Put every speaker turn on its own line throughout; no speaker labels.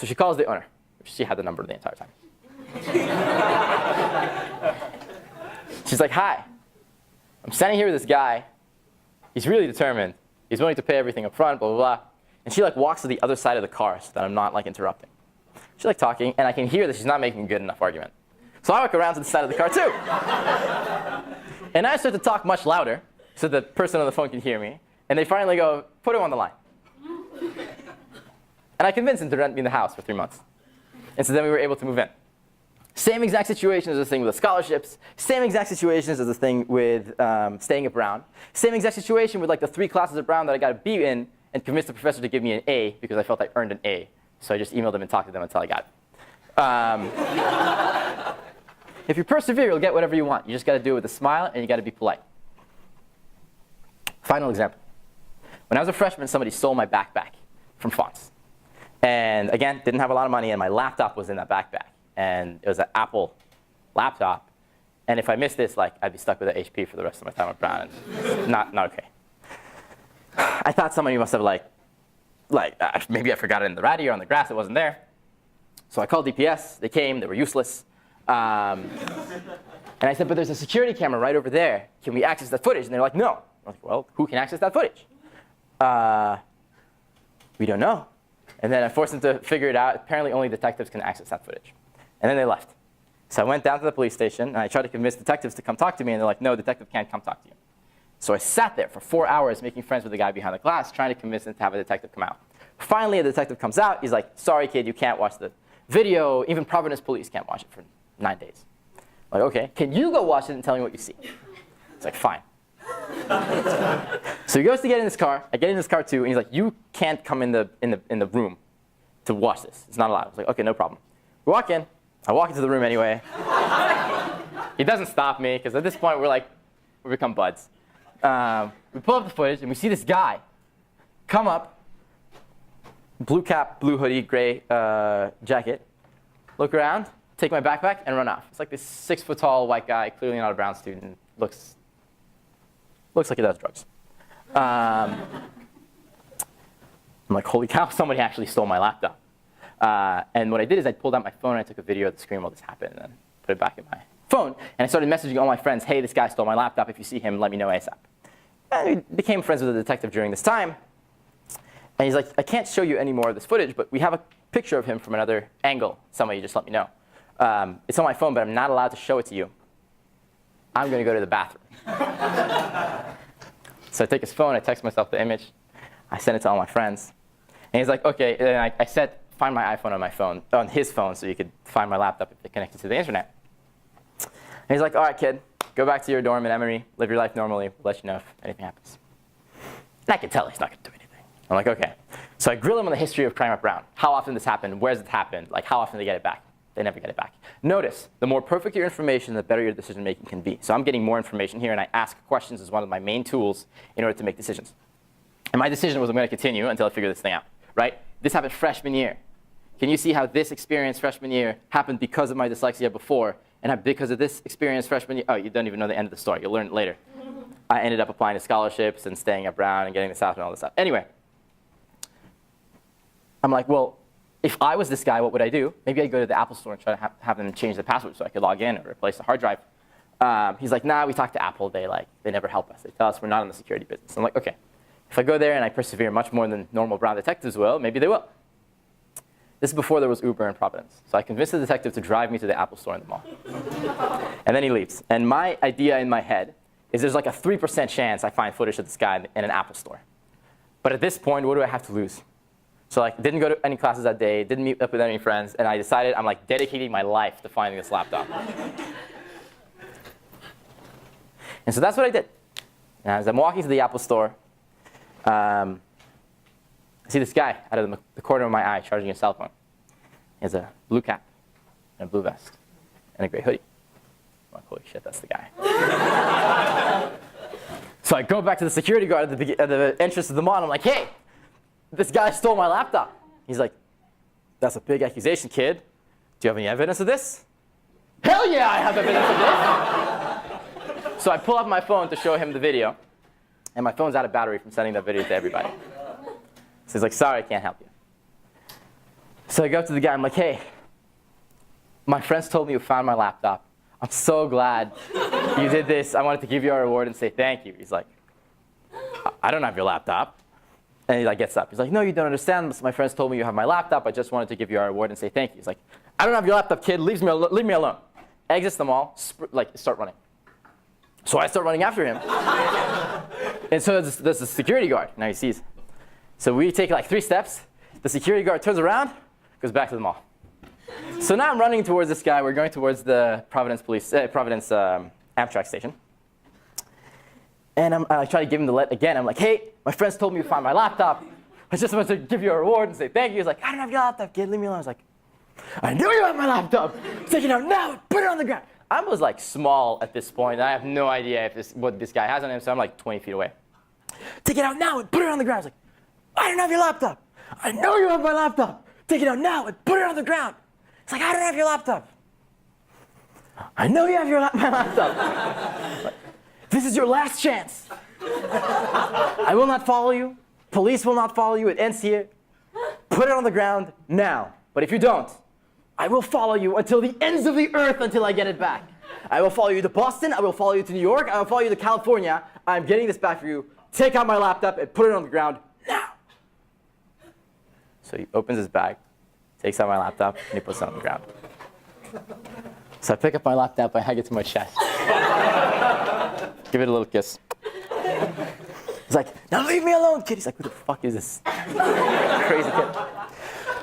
So she calls the owner. She had the number the entire time. She's like, hi, I'm standing here with this guy. He's really determined. He's willing to pay everything up front, blah, blah, blah. And she like walks to the other side of the car so that I'm not like interrupting. She's like talking, and I can hear that she's not making a good enough argument. So I walk around to the side of the car too. And I start to talk much louder so the person on the phone can hear me. And they finally go, put him on the line. And I convinced him to rent me the house for 3 months. And so then we were able to move in. Same exact situation as the thing with the scholarships. Same exact situations as the thing with staying at Brown. Same exact situation with like the 3 classes at Brown that I got a B in and convinced the professor to give me an A because I felt I earned an A. So I just emailed them and talked to them until I got it. If you persevere, you'll get whatever you want. You just got to do it with a smile, and you got to be polite. Final example. When I was a freshman, somebody stole my backpack from Fonts. And again, didn't have a lot of money, and my laptop was in that backpack. And it was an Apple laptop. And if I missed this, like, I'd be stuck with an HP for the rest of my time at Brown. And not okay. I thought somebody must have maybe I forgot it in the radio or on the grass. It wasn't there. So I called DPS. They came. They were useless. And I said, but there's a security camera right over there. Can we access that footage? And they're like, no. I was like, well, who can access that footage? We don't know. And then I forced them to figure it out. Apparently, only detectives can access that footage. And then they left. So I went down to the police station, and I tried to convince detectives to come talk to me. And they're like, no, detective can't come talk to you. So I sat there for 4 hours making friends with the guy behind the glass, trying to convince him to have a detective come out. Finally, a detective comes out. He's like, sorry, kid, you can't watch the video. Even Providence police can't watch it for 9 days. I'm like, OK, can you go watch it and tell me what you see? It's like, fine. So he goes to get in his car. I get in his car, too. And he's like, you can't come in the room to watch this. It's not allowed. I was like, OK, no problem. We walk in. I walk into the room anyway. He doesn't stop me, because at this point, we become buds. We pull up the footage, and we see this guy come up, blue cap, blue hoodie, gray jacket, look around, take my backpack, and run off. It's like this 6-foot-tall white guy, clearly not a Brown student, looks like he does drugs. I'm like, holy cow, somebody actually stole my laptop. And what I did is I pulled out my phone, and I took a video of the screen while this happened, and then put it back in my phone. And I started messaging all my friends, hey, this guy stole my laptop. If you see him, let me know ASAP. And we became friends with the detective during this time. And he's like, I can't show you any more of this footage, but we have a picture of him from another angle. Somebody just let me know. It's on my phone, but I'm not allowed to show it to you. I'm going to go to the bathroom. So I take his phone. I text myself the image. I send it to all my friends. And he's like, OK. And then I said, find my iPhone on his phone, so you could find my laptop if it connected to the internet. And he's like, all right, kid, go back to your dorm in Emory, live your life normally. We'll let you know if anything happens. And I can tell he's not going to do anything. I'm like, OK. So I grill him on the history of crime at Brown. How often this happened? Where's it happened? Like, how often do they get it back? They never get it back. Notice, the more perfect your information, the better your decision-making can be. So I'm getting more information here, and I ask questions as one of my main tools in order to make decisions. And my decision was I'm going to continue until I figure this thing out. Right? This happened freshman year. Can you see how this experience freshman year happened because of my dyslexia before, and because of this experience freshman year? Oh, you don't even know the end of the story. You'll learn it later. I ended up applying to scholarships and staying at Brown and getting this house and all this stuff. Anyway, I'm like, well, if I was this guy, what would I do? Maybe I'd go to the Apple store and try to have them change the password so I could log in or replace the hard drive. He's like, nah, we talked to Apple. They never help us. They tell us we're not in the security business. I'm like, OK. If I go there and I persevere much more than normal Brown detectives will, maybe they will. This is before there was Uber in Providence. So I convinced the detective to drive me to the Apple store in the mall. And then he leaves. And my idea in my head is there's like a 3% chance I find footage of this guy in an Apple store. But at this point, what do I have to lose? So like, didn't go to any classes that day, didn't meet up with any friends, and I decided I'm like dedicating my life to finding this laptop. And so that's what I did. And as I'm walking to the Apple store, I see this guy out of the corner of my eye charging a cell phone. He has a blue cap and a blue vest and a gray hoodie. I'm like, holy shit, that's the guy. So I go back to the security guard at the entrance of the mall, and I'm like, hey, this guy stole my laptop. He's like, that's a big accusation, kid. Do you have any evidence of this? Hell yeah, I have evidence of this. So I pull up my phone to show him the video. And my phone's out of battery from sending that video to everybody. So he's like, sorry, I can't help you. So I go up to the guy, I'm like, hey, my friends told me you found my laptop. I'm so glad you did this. I wanted to give you a reward and say thank you. He's like, I don't have your laptop. And he like gets up. He's like, no, you don't understand. My friends told me you have my laptop. I just wanted to give you a reward and say thank you. He's like, I don't have your laptop, kid. Leave me alone. Exits the mall, start running. So I start running after him. And so there's a security guard. Now he sees. So we take like 3 steps. The security guard turns around, goes back to the mall. So now I'm running towards this guy. We're going towards the Providence Amtrak station. And I try to give him the let again. I'm like, hey, my friends told me to find my laptop. I just wanted to give you a reward and say thank you. He's like, I don't have your laptop, kid. Leave me alone. I was like, I knew you had my laptop. Take it out now and put it on the ground. I was like small at this point. I have no idea what this guy has on him, so I'm like 20 feet away. Take it out now and put it on the ground. I was like, I don't have your laptop. I know you have my laptop. Take it out now and put it on the ground. It's like, I don't have your laptop. I know you have my laptop. This is your last chance. I will not follow you. Police will not follow you. It ends here. Put it on the ground now. But if you don't, I will follow you until the ends of the earth until I get it back. I will follow you to Boston. I will follow you to New York. I will follow you to California. I'm getting this back for you. Take out my laptop and put it on the ground now. So he opens his bag, takes out my laptop, and he puts it on the ground. So I pick up my laptop, I hang it to my chest. Give it a little kiss. He's like, now leave me alone, kid. He's like, who the fuck is this crazy kid?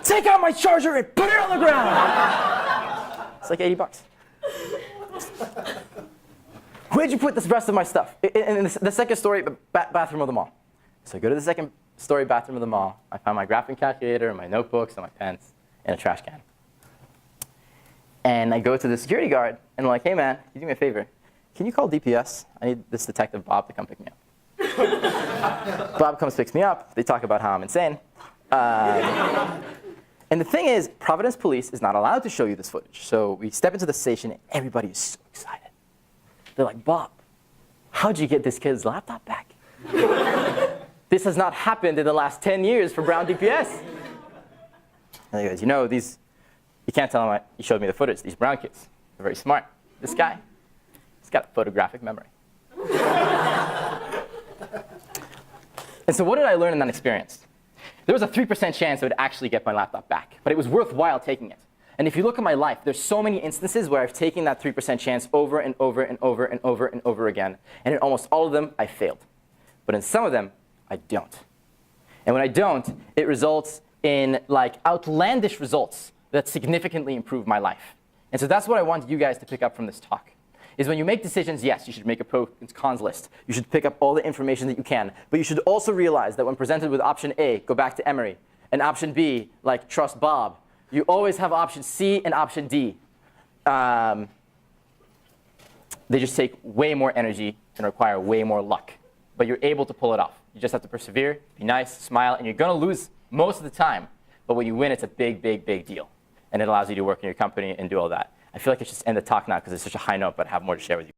Take out my charger and put it on the ground. It's like $80. Where'd you put the rest of my stuff? In the second story bathroom of the mall. So I go to the second story bathroom of the mall. I found my graphing calculator, my notebooks, and my pens in a trash can. And I go to the security guard, and I'm like, hey, man, can you do me a favor? Can you call DPS? I need this detective Bob to come pick me up. Bob comes, picks me up. They talk about how I'm insane. And the thing is, Providence Police is not allowed to show you this footage. So we step into the station, and everybody is so excited. They're like, Bob, how'd you get this kid's laptop back? This has not happened in the last 10 years for Brown DPS. And he goes, you know, you can't tell him he showed me the footage. These Brown kids, they're very smart. This guy, he's got a photographic memory. And so what did I learn in that experience? There was a 3% chance I would actually get my laptop back, but it was worthwhile taking it. And if you look at my life, there's so many instances where I've taken that 3% chance over and over and over and over and over again. And in almost all of them, I failed. But in some of them, I don't. And when I don't, it results in like outlandish results that significantly improve my life. And so that's what I want you guys to pick up from this talk. Is when you make decisions, yes, you should make a pros and cons list. You should pick up all the information that you can. But you should also realize that when presented with option A, go back to Emory, and option B, like trust Bob, you always have option C and option D. They just take way more energy and require way more luck. But you're able to pull it off. You just have to persevere, be nice, smile, and you're going to lose most of the time. But when you win, it's a big, big, big deal. And it allows you to work in your company and do all that. I feel like I should end the talk now because it's such a high note, but I have more to share with you.